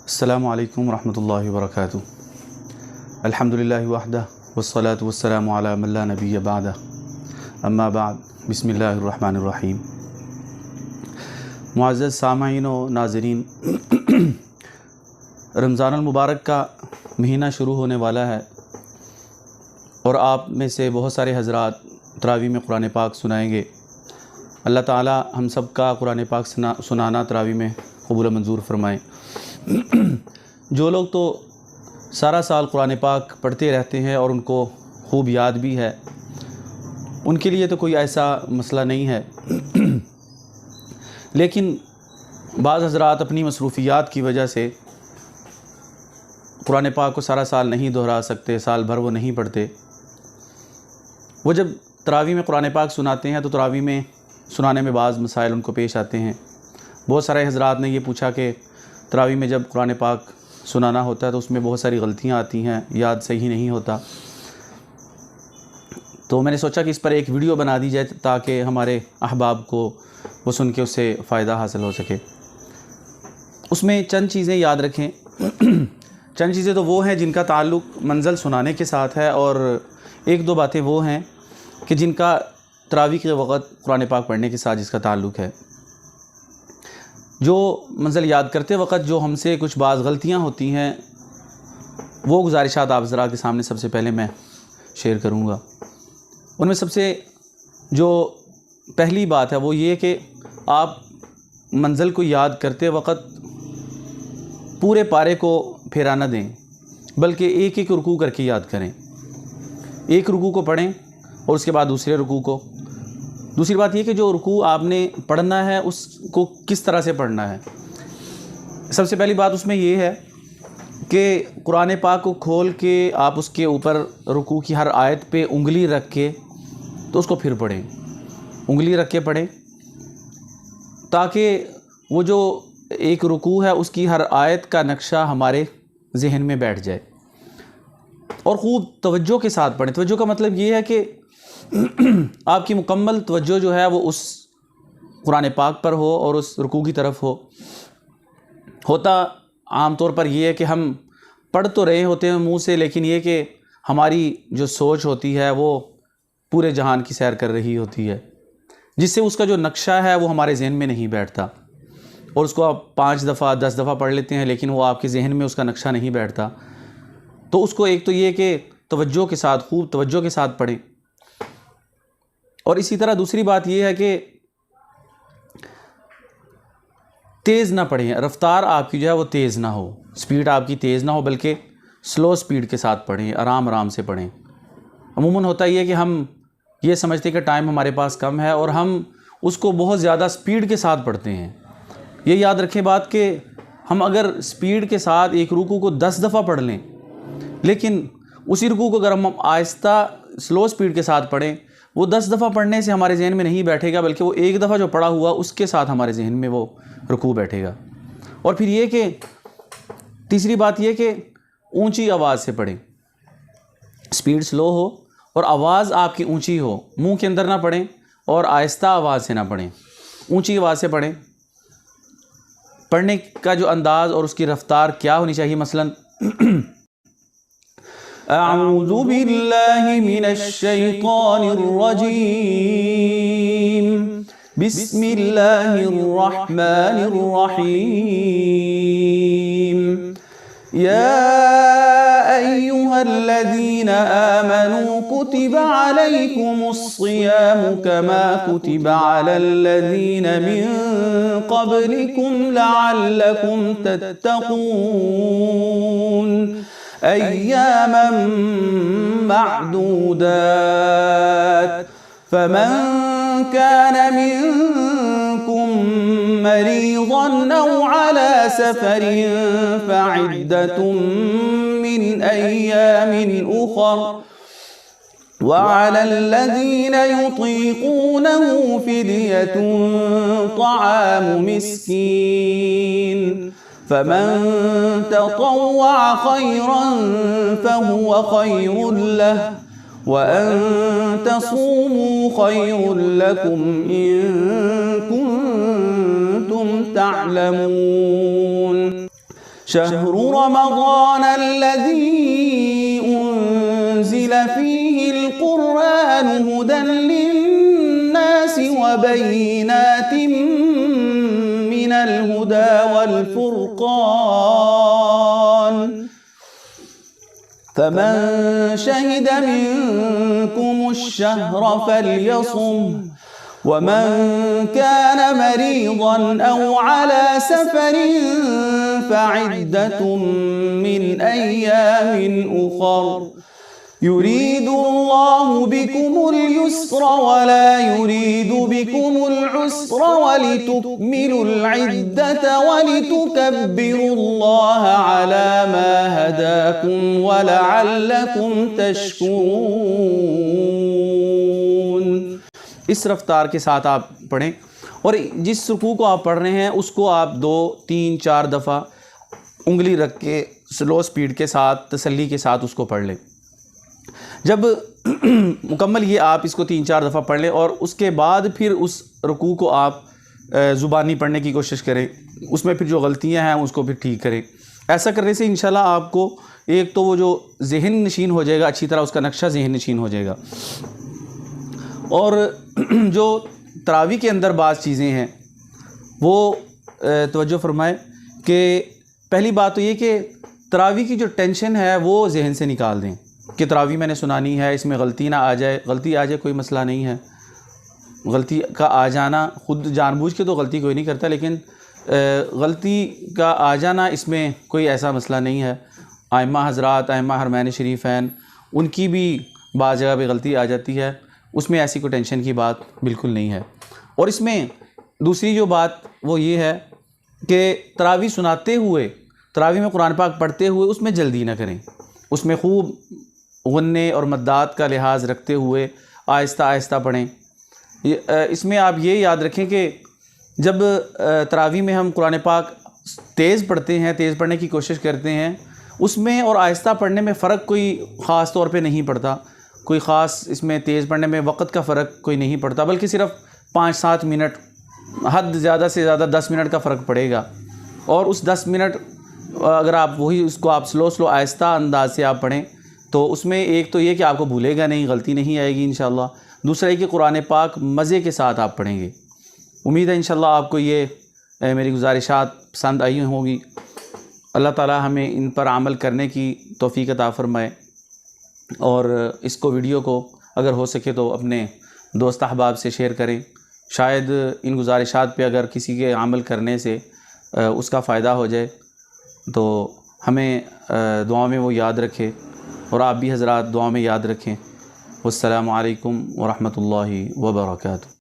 السلام علیکم ورحمۃ اللہ وبرکاتہ۔ الحمدللہ وحدہ والصلاة والسلام علی من لا نبی بعدہ، اما بعد، بسم اللہ الرحمن الرحیم۔ معزز سامعین و ناظرین، رمضان المبارک کا مہینہ شروع ہونے والا ہے اور آپ میں سے بہت سارے حضرات تراویح میں قرآن پاک سنائیں گے۔ اللہ تعالی ہم سب کا قرآن پاک سنانا تراویح میں قبول و منظور فرمائیں۔ جو لوگ تو سارا سال قرآن پاک پڑھتے رہتے ہیں اور ان کو خوب یاد بھی ہے، ان کے لیے تو کوئی ایسا مسئلہ نہیں ہے، لیکن بعض حضرات اپنی مصروفیات کی وجہ سے قرآن پاک کو سارا سال نہیں دہرا سکتے، سال بھر وہ نہیں پڑھتے۔ وہ جب تراویح میں قرآن پاک سناتے ہیں تو تراویح میں سنانے میں بعض مسائل ان کو پیش آتے ہیں۔ بہت سارے حضرات نے یہ پوچھا کہ تراویح میں جب قرآن پاک سنانا ہوتا ہے تو اس میں بہت ساری غلطیاں آتی ہیں، یاد صحیح نہیں ہوتا۔ تو میں نے سوچا کہ اس پر ایک ویڈیو بنا دی جائے تاکہ ہمارے احباب کو وہ سن کے اس سے فائدہ حاصل ہو سکے۔ اس میں چند چیزیں یاد رکھیں۔ چند چیزیں تو وہ ہیں جن کا تعلق منزل سنانے کے ساتھ ہے، اور ایک دو باتیں وہ ہیں کہ جن کا تراویح کے وقت قرآن پاک پڑھنے کے ساتھ جس کا تعلق ہے۔ جو منزل یاد کرتے وقت جو ہم سے کچھ بعض غلطیاں ہوتی ہیں، وہ گزارشات آپ ذرا کے سامنے سب سے پہلے میں شیئر کروں گا۔ ان میں سب سے جو پہلی بات ہے وہ یہ کہ آپ منزل کو یاد کرتے وقت پورے پارے کو پھیرا نہ دیں، بلکہ ایک ایک رکوع کر کے یاد کریں۔ ایک رکوع کو پڑھیں اور اس کے بعد دوسرے رکوع کو۔ دوسری بات یہ کہ جو رکوع آپ نے پڑھنا ہے اس کو کس طرح سے پڑھنا ہے۔ سب سے پہلی بات اس میں یہ ہے کہ قرآن پاک کو کھول کے آپ اس کے اوپر رکوع کی ہر آیت پہ انگلی رکھ کے تو اس کو پھر پڑھیں، انگلی رکھ کے پڑھیں، تاکہ وہ جو ایک رکوع ہے اس کی ہر آیت کا نقشہ ہمارے ذہن میں بیٹھ جائے، اور خوب توجہ کے ساتھ پڑھیں۔ توجہ کا مطلب یہ ہے کہ آپ کی مکمل توجہ جو ہے وہ اس قرآن پاک پر ہو اور اس رکوع کی طرف ہو۔ ہوتا عام طور پر یہ ہے کہ ہم پڑھ تو رہے ہوتے ہیں منہ سے، لیکن یہ کہ ہماری جو سوچ ہوتی ہے وہ پورے جہان کی سیر کر رہی ہوتی ہے، جس سے اس کا جو نقشہ ہے وہ ہمارے ذہن میں نہیں بیٹھتا، اور اس کو آپ 5 دفعہ 10 دفعہ پڑھ لیتے ہیں لیکن وہ آپ کے ذہن میں اس کا نقشہ نہیں بیٹھتا۔ تو اس کو ایک تو یہ کہ توجہ کے ساتھ، خوب توجہ کے ساتھ پڑھیں۔ اور اسی طرح دوسری بات یہ ہے کہ تیز نہ پڑھیں، رفتار آپ کی جو ہے وہ تیز نہ ہو، سپیڈ آپ کی تیز نہ ہو، بلکہ سلو سپیڈ کے ساتھ پڑھیں، آرام آرام سے پڑھیں۔ عموماً ہوتا یہ ہے کہ ہم یہ سمجھتے کہ ٹائم ہمارے پاس کم ہے اور ہم اس کو بہت زیادہ سپیڈ کے ساتھ پڑھتے ہیں۔ یہ یاد رکھیں بات کہ ہم اگر سپیڈ کے ساتھ ایک رکوع کو 10 دفعہ پڑھ لیں، لیکن اسی رکوع کو اگر ہم آہستہ سلو سپیڈ کے ساتھ پڑھیں، وہ 10 دفعہ پڑھنے سے ہمارے ذہن میں نہیں بیٹھے گا، بلکہ وہ ایک دفعہ جو پڑھا ہوا اس کے ساتھ ہمارے ذہن میں وہ رکوع بیٹھے گا۔ اور پھر یہ کہ تیسری بات یہ کہ اونچی آواز سے پڑھیں، سپیڈ سلو ہو اور آواز آپ کی اونچی ہو، منہ کے اندر نہ پڑھیں اور آہستہ آواز سے نہ پڑھیں، اونچی آواز سے پڑھیں۔ پڑھنے کا جو انداز اور اس کی رفتار کیا ہونی چاہیے، مثلاً اعوذ باللہ من الشیطان الرجیم، بسم اللہ الرحمن الرحیم، یا ایہا الذین آمنوا کتب علیکم الصیام کما کتب علی الذین من قبلکم لعلکم تتقون ایاما معدودات، فمن كان منكم مريضا أو على سفر فعدة من أيام أخر، وعلى الذين يطيقونه فدية طعام مسكين، فمن تطوع خيرا فهو خير له، وأن تصوموا خير لكم إن كنتم تعلمون۔ شهر رمضان الذي أنزل فيه القرآن هدى للناس وبينات من الهدى والفرقان فمن شهد منكم الشهر فليصم ومن كان مريضا أو على سفر فعدة من أيام أخر يريد الله بكم اليسر ولا يريد بكم العسر ولتكملوا العدة ولتكبروا الله على ما هداكم ولعلكم تشكرون. اس رفتار کے ساتھ آپ پڑھیں اور جس رکوع کو آپ پڑھ رہے ہیں اس کو آپ 2 3 4 دفعہ انگلی رکھ کے سلو سپیڈ کے ساتھ تسلی کے ساتھ اس کو پڑھ لیں. جب مکمل یہ آپ اس کو 3 4 دفعہ پڑھ لیں اور اس کے بعد پھر اس رکوع کو آپ زبانی پڑھنے کی کوشش کریں. اس میں پھر جو غلطیاں ہیں اس کو پھر ٹھیک کریں. ایسا کرنے سے انشاءاللہ آپ کو ایک تو وہ جو ذہن نشین ہو جائے گا، اچھی طرح اس کا نقشہ ذہن نشین ہو جائے گا. اور جو تراویح کے اندر بعض چیزیں ہیں وہ توجہ فرمائے کہ پہلی بات تو یہ کہ تراویح کی جو ٹینشن ہے وہ ذہن سے نکال دیں کہ تراویح میں نے سنانی ہے، اس میں غلطی نہ آ جائے. غلطی آ جائے کوئی مسئلہ نہیں ہے، غلطی کا آ جانا خود جان بوجھ کے تو غلطی کوئی نہیں کرتا، لیکن غلطی کا آ جانا اس میں کوئی ایسا مسئلہ نہیں ہے. ائمہ حضرات، ائمہ حرمین شریفین، ان کی بھی بعض جگہ پہ غلطی آ جاتی ہے، اس میں ایسی کوئی ٹینشن کی بات بالکل نہیں ہے. اور اس میں دوسری جو بات وہ یہ ہے کہ تراویح سناتے ہوئے، تراویح میں قرآن پاک پڑھتے ہوئے اس میں جلدی نہ کریں. اس میں خوب غنے اور مدات کا لحاظ رکھتے ہوئے آہستہ آہستہ پڑھیں. اس میں آپ یہ یاد رکھیں کہ جب تراویح میں ہم قرآن پاک تیز پڑھتے ہیں، تیز پڑھنے کی کوشش کرتے ہیں، اس میں اور آہستہ پڑھنے میں فرق کوئی خاص طور پہ نہیں پڑتا. کوئی خاص اس میں تیز پڑھنے میں وقت کا فرق کوئی نہیں پڑتا، بلکہ صرف 5-7 منٹ، حد زیادہ سے زیادہ 10 منٹ کا فرق پڑے گا. اور اس 10 منٹ اگر آپ وہی اس کو آپ سلو آہستہ انداز سے آپ پڑھیں تو اس میں ایک تو یہ کہ آپ کو بھولے گا نہیں، غلطی نہیں آئے گی انشاءاللہ. دوسرا یہ کہ قرآن پاک مزے کے ساتھ آپ پڑھیں گے. امید ہے انشاءاللہ آپ کو یہ میری گزارشات پسند آئی ہوں گی. اللہ تعالی ہمیں ان پر عمل کرنے کی توفیق عطا فرمائے. اور اس کو ویڈیو کو اگر ہو سکے تو اپنے دوست احباب سے شیئر کریں. شاید ان گزارشات پہ اگر کسی کے عمل کرنے سے اس کا فائدہ ہو جائے تو ہمیں دعا میں وہ یاد رکھے اور آپ بھی حضرات دعا میں یاد رکھیں. والسلام علیکم ورحمۃ اللہ وبرکاتہ.